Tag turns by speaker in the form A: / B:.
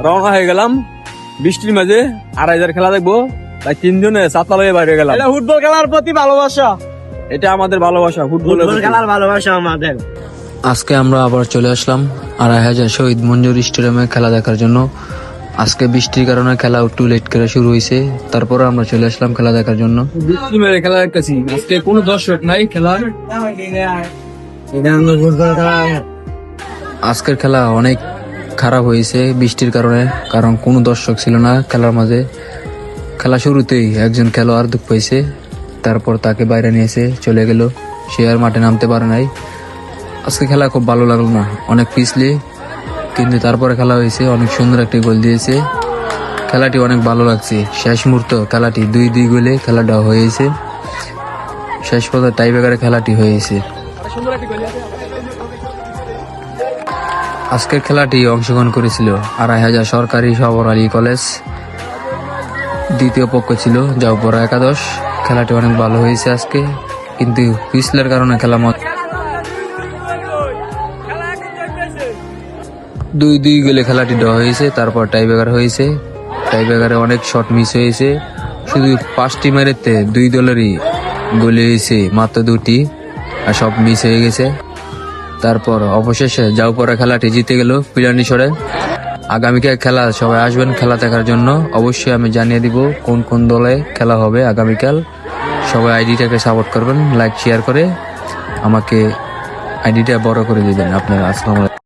A: রওনা হয়ে গেলাম বৃষ্টির মাঝে 2,500 খেলা দেখবো, তাই 3 জনে ছাতা লয়ে বাইরে গেলাম।
B: এটা ফুটবল খেলার প্রতি ভালোবাসা,
A: এটা আমাদের ভালোবাসা,
B: ফুটবল খেলার ভালোবাসা আমাদের।
C: আজকে আমরা আবার চলে আসলাম 2,500 শহীদ মঞ্জুর স্টেডিয়ামে খেলা দেখার জন্য। আজকে বৃষ্টির কারণে খেলা একটু লেট করে শুরু হয়েছে, তারপরে আমরা চলে আসলাম খেলা দেখার জন্য।
A: বৃষ্টি মেরে খেলা দেখতেছি, আজকে কোনো দর্শক নাই খেলার।
C: আজকের খেলা অনেক খারাপ হয়েছে বৃষ্টির কারণে, কারণ কোনো দর্শক ছিল না খেলার মাঝে। খেলা শুরুতেই একজন খেলোয়াড় দুঃখ পাইছে, তারপর তাকে বাইরে নিয়েছে চলে গেল, সে আর মাঠে নামতে পারে নাই। আজকে খেলা খুব ভালো লাগলো না, অনেক পিছলি, কিন্তু তারপরে খেলা হয়েছে, অনেক সুন্দর একটি গোল দিয়েছে। খেলাটি অনেক ভালো লাগছে। শেষ মুহূর্ত খেলাটি 2-2 গোলে খেলাটা হয়েছে। শেষ পর্যন্ত টাইব্রেকারে খেলাটি হয়েছে। আজকের খেলাটি অংশগ্রহণ করেছিল 2,500 সরকারি সবর আলী কলেজ। দ্বিতীয় পক্ষ ছিল জাউপড়া একাদশ। খেলাটি অনেক ভালো হয়েছে আজকে, কিন্তু পিছলের কারণে খেলা 2-2 গোলে খেলাটি ড্র হয়েছে। তারপর টাইব্রেকার হয়েছে। টাইব্রেকারে অনেক শট মিস হয়েছে, শুধু 5টি মেরেতে 2 দলেরই গোলে হয়েছে মাত্র 2টি, আর সব মিস হয়ে গেছে। তারপর অবশেষে জাউপড়া খেলাটি জিতে গেল পিলানিসরে। আগামীকাল খেলা, সবাই আসবেন খেলা দেখার জন্য। অবশ্যই আমি জানিয়ে দিব কোন কোন দলে খেলা হবে আগামীকাল। সবাই আইডিটাকে সাপোর্ট করবেন, লাইক শেয়ার করে আমাকে আইডিটা বড় করে দিবেন আপনারা। আসসালামু আলাইকুম।